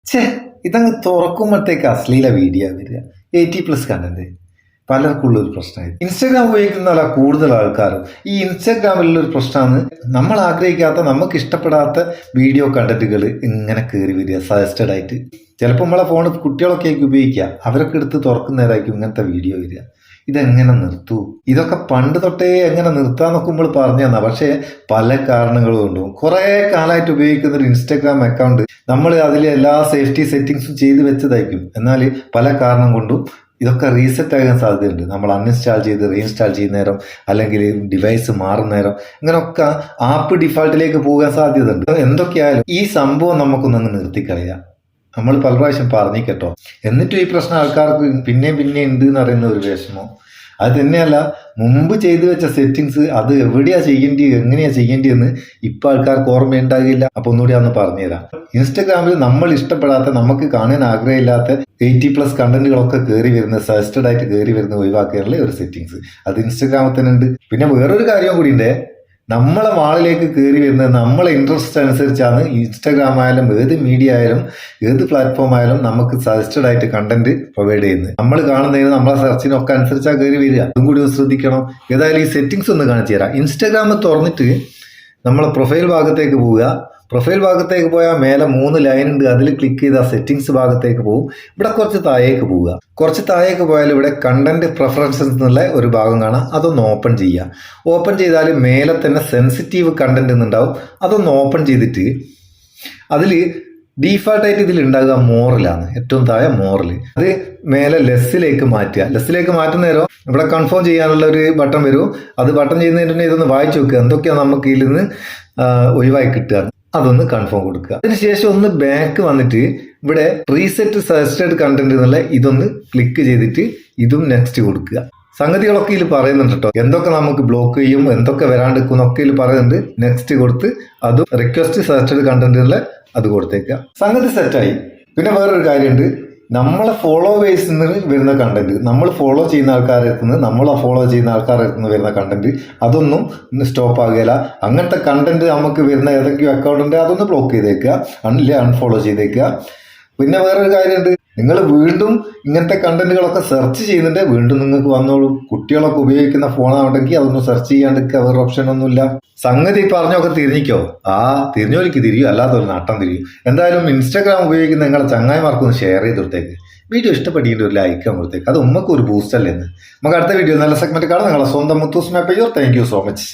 ഛേ, ഇതങ്ങ് തുറക്കുമ്പോഴത്തേക്ക് അശ്ലീല വീഡിയോ വരിക. 80+ കണ്ടന്റ് പലർക്കുള്ള ഒരു പ്രശ്നമായി. ഇൻസ്റ്റാഗ്രാം ഉപയോഗിക്കുന്ന കൂടുതൽ ആൾക്കാരും ഈ ഇൻസ്റ്റാഗ്രാമിലുള്ള ഒരു പ്രശ്നമാണ്, നമ്മൾ ആഗ്രഹിക്കാത്ത നമുക്ക് ഇഷ്ടപ്പെടാത്ത വീഡിയോ കണ്ടന്റുകൾ ഇങ്ങനെ കയറി വരിക സജസ്റ്റഡ് ആയിട്ട്. ചിലപ്പോൾ നമ്മളെ ഫോൺ കുട്ടികളൊക്കെ ആയിരിക്കും ഉപയോഗിക്കുക, അവരൊക്കെ എടുത്ത് തുറക്കുന്നേരായിരിക്കും ഇങ്ങനത്തെ വീഡിയോ വരിക. ഇതെങ്ങനെ നിർത്തൂ? ഇതൊക്കെ പണ്ട് തൊട്ടേ എങ്ങനെ നിർത്താൻ നോക്കുമ്പോൾ പറഞ്ഞു തന്നാ, പക്ഷേ പല കാരണങ്ങൾ കൊണ്ടും കുറേ കാലമായിട്ട് ഉപയോഗിക്കുന്ന ഒരു ഇൻസ്റ്റാഗ്രാം അക്കൗണ്ട് നമ്മൾ അതിൽ എല്ലാ സേഫ്റ്റി സെറ്റിങ്സും ചെയ്ത് വെച്ചതായിരിക്കും. എന്നാൽ പല കാരണം കൊണ്ടും ഇതൊക്കെ റീസെറ്റ് ആകാൻ സാധ്യതയുണ്ട്. നമ്മൾ അൺഇൻസ്റ്റാൾ ചെയ്ത് റീഇൻസ്റ്റാൾ ചെയ്യുന്ന നേരം, അല്ലെങ്കിൽ ഡിവൈസ് മാറുന്ന നേരം, ഇങ്ങനെയൊക്കെ ആപ്പ് ഡിഫാൾട്ടിലേക്ക് പോകാൻ സാധ്യതയുണ്ട്. എന്തൊക്കെയായാലും ഈ സംഭവം നമുക്കൊന്നങ്ങ് നിർത്തിക്കളയാം. നമ്മൾ പല പ്രാവശ്യം പറഞ്ഞിട്ടോ, എന്നിട്ടും ഈ പ്രശ്നം ആൾക്കാർക്ക് പിന്നെ ഉണ്ട് എന്ന് പറയുന്ന ഒരു വിഷമം. അത് തന്നെയല്ല, മുമ്പ് ചെയ്തു വെച്ച സെറ്റിങ്സ് അത് എവിടെയാ ചെയ്യേണ്ടി, എങ്ങനെയാ ചെയ്യേണ്ടിയെന്ന് ഇപ്പൊ ആൾക്കാർക്ക് ഓർമ്മയുണ്ടാകില്ല. അപ്പൊ ഒന്നുകൂടി അന്ന് പറഞ്ഞുതരാം. ഇൻസ്റ്റഗ്രാമിൽ നമ്മൾ ഇഷ്ടപ്പെടാത്ത, നമുക്ക് കാണാൻ ആഗ്രഹമില്ലാത്ത 80+ കണ്ടന്റുകളൊക്കെ കയറി വരുന്ന, സജസ്റ്റഡ് ആയിട്ട് കയറി വരുന്ന ഒഴിവാക്കാനുള്ള ഒരു സെറ്റിങ്സ് അത് ഇൻസ്റ്റഗ്രാമിൽ തന്നെ ഉണ്ട്. പിന്നെ വേറൊരു കാര്യം കൂടി ഉണ്ട്, നമ്മളെ വാളിലേക്ക് കയറി വരുന്നത് നമ്മളെ ഇൻട്രസ്റ്റ് അനുസരിച്ചാണ്. ഇൻസ്റ്റാഗ്രാം ആയാലും ഏത് മീഡിയ ആയാലും ഏത് പ്ലാറ്റ്ഫോം ആയാലും നമുക്ക് സജസ്റ്റഡ് ആയിട്ട് കണ്ടന്റ് പ്രൊവൈഡ് ചെയ്യുന്നത്. നമ്മൾ കാണുന്നതിന് നമ്മളെ സെർച്ചിനൊക്കെ അനുസരിച്ചാണ് കയറി വരിക. അതും കൂടി ശ്രദ്ധിക്കണം. ഏതായാലും ഈ സെറ്റിങ്സ് ഒന്ന് കാണിച്ചു തരാം. ഇൻസ്റ്റാഗ്രാമിൽ തുറന്നിട്ട് നമ്മളെ പ്രൊഫൈൽ ഭാഗത്തേക്ക് പോവുക. പ്രൊഫൈൽ ഭാഗത്തേക്ക് പോയാൽ മേലെ 3 ലൈൻ ഉണ്ട്, അതിൽ ക്ലിക്ക് ചെയ്താൽ സെറ്റിങ്സ് ഭാഗത്തേക്ക് പോകും. ഇവിടെ കുറച്ച് താഴേക്ക് പോവുക. കുറച്ച് താഴേക്ക് പോയാൽ ഇവിടെ കണ്ടന്റ് പ്രിഫറൻസസ് എന്നുള്ള ഒരു ഭാഗം കാണാം, അതൊന്ന് ഓപ്പൺ ചെയ്യുക. ഓപ്പൺ ചെയ്താൽ മേലെ തന്നെ സെൻസിറ്റീവ് കണ്ടന്റ് എന്നുണ്ടാവും, അതൊന്ന് ഓപ്പൺ ചെയ്തിട്ട് അതിൽ ഡീഫാൾട്ടായിട്ട് ഇതിൽ ഉണ്ടാകുക മോറിലാണ്, ഏറ്റവും താഴെ മോറിൽ. അത് മേലെ ലെസ്സിലേക്ക് മാറ്റുക. ലെസ്സിലേക്ക് മാറ്റുന്ന നേരം ഇവിടെ കൺഫേം ചെയ്യാനുള്ള ഒരു ബട്ടൺ വരും. അത് ബട്ടൺ ചെയ്യുന്നതിന് ഇതൊന്ന് വായിച്ചു നോക്കുക, എന്തൊക്കെയാണ് നമുക്ക് ഇതിൽ നിന്ന് ഒഴിവായി കിട്ടുക. അതൊന്ന് കൺഫേം കൊടുക്കുക. അതിനുശേഷം ഒന്ന് ബാക്ക് വന്നിട്ട് ഇവിടെ റീസെറ്റ് സജസ്റ്റഡ് കണ്ടന്റ് എന്നുള്ള ഇതൊന്ന് ക്ലിക്ക് ചെയ്തിട്ട് ഇതും നെക്സ്റ്റ് കൊടുക്കുക. സംഗതികളൊക്കെ ഇതിൽ പറയുന്നുണ്ട് കേട്ടോ, എന്തൊക്കെ നമുക്ക് ബ്ലോക്ക് ചെയ്യും, എന്തൊക്കെ വരാണ്ടിരിക്കുന്നൊക്കെ ഇതിൽ പറയുന്നുണ്ട്. നെക്സ്റ്റ് കൊടുത്ത് അതും റിക്വസ്റ്റ് സജസ്റ്റഡ് കണ്ടന്റ് എന്നുള്ള അത് കൊടുത്തേക്കുക. സംഗതി സെറ്റായി. പിന്നെ വേറൊരു കാര്യമുണ്ട്, നമ്മളെ ഫോളോവേഴ്സിൽ നിന്ന് വരുന്ന കണ്ടന്റ്, നമ്മൾ ഫോളോ ചെയ്യുന്ന ആൾക്കാരെ എത്തുന്നത്, നമ്മളെ ഫോളോ ചെയ്യുന്ന ആൾക്കാരെ എത്തുന്ന വരുന്ന കണ്ടന്റ് അതൊന്നും സ്റ്റോപ്പ് ആകുകയില്ല. അങ്ങനത്തെ കണ്ടന്റ് നമുക്ക് വരുന്ന ഏതെങ്കിലും അക്കൗണ്ടിന്റെ അതൊന്ന് ബ്ലോക്ക് ചെയ്തേക്കുക, അല്ലേ അൺഫോളോ ചെയ്തേക്കുക. പിന്നെ വേറൊരു കാര്യമുണ്ട്, നിങ്ങൾ വീണ്ടും ഇങ്ങനത്തെ കണ്ടന്റുകളൊക്കെ സെർച്ച് ചെയ്യുന്നുണ്ട്, വീണ്ടും നിങ്ങൾക്ക് വന്നോളൂ. കുട്ടികളൊക്കെ ഉപയോഗിക്കുന്ന ഫോണാണെങ്കിൽ അതൊന്നും സെർച്ച് ചെയ്യാണ്ടിരിക്കുക, വേറെ ഓപ്ഷൻ ഒന്നുമില്ല. സംഗതി പറഞ്ഞൊക്കെ തിരിഞ്ഞിക്കോ, തിരിഞ്ഞോലിക്ക് തിരിയും, അല്ലാത്തൊരു നട്ടം തിരിയും. എന്തായാലും ഇൻസ്റ്റാഗ്രാം ഉപയോഗിക്കുന്ന നിങ്ങളെ ചങ്ങായിമാർക്കൊന്ന് ഷെയർ ചെയ്ത് കൊടുത്തേക്ക്. വീഡിയോ ഇഷ്ടപ്പെട്ടിട്ട് ഒരു ലൈക്ക് കൊടുത്തേക്ക്, അത് ഉമ്മക്ക് ഒരു ബൂസ്റ്റ് അല്ലേ എന്ന്. നമുക്ക് അടുത്ത വീഡിയോ നല്ല സെഗ്മെന്റ് കാണാം. നിങ്ങളെ സ്വന്തം Muthoos Meppayur. Thank you so much.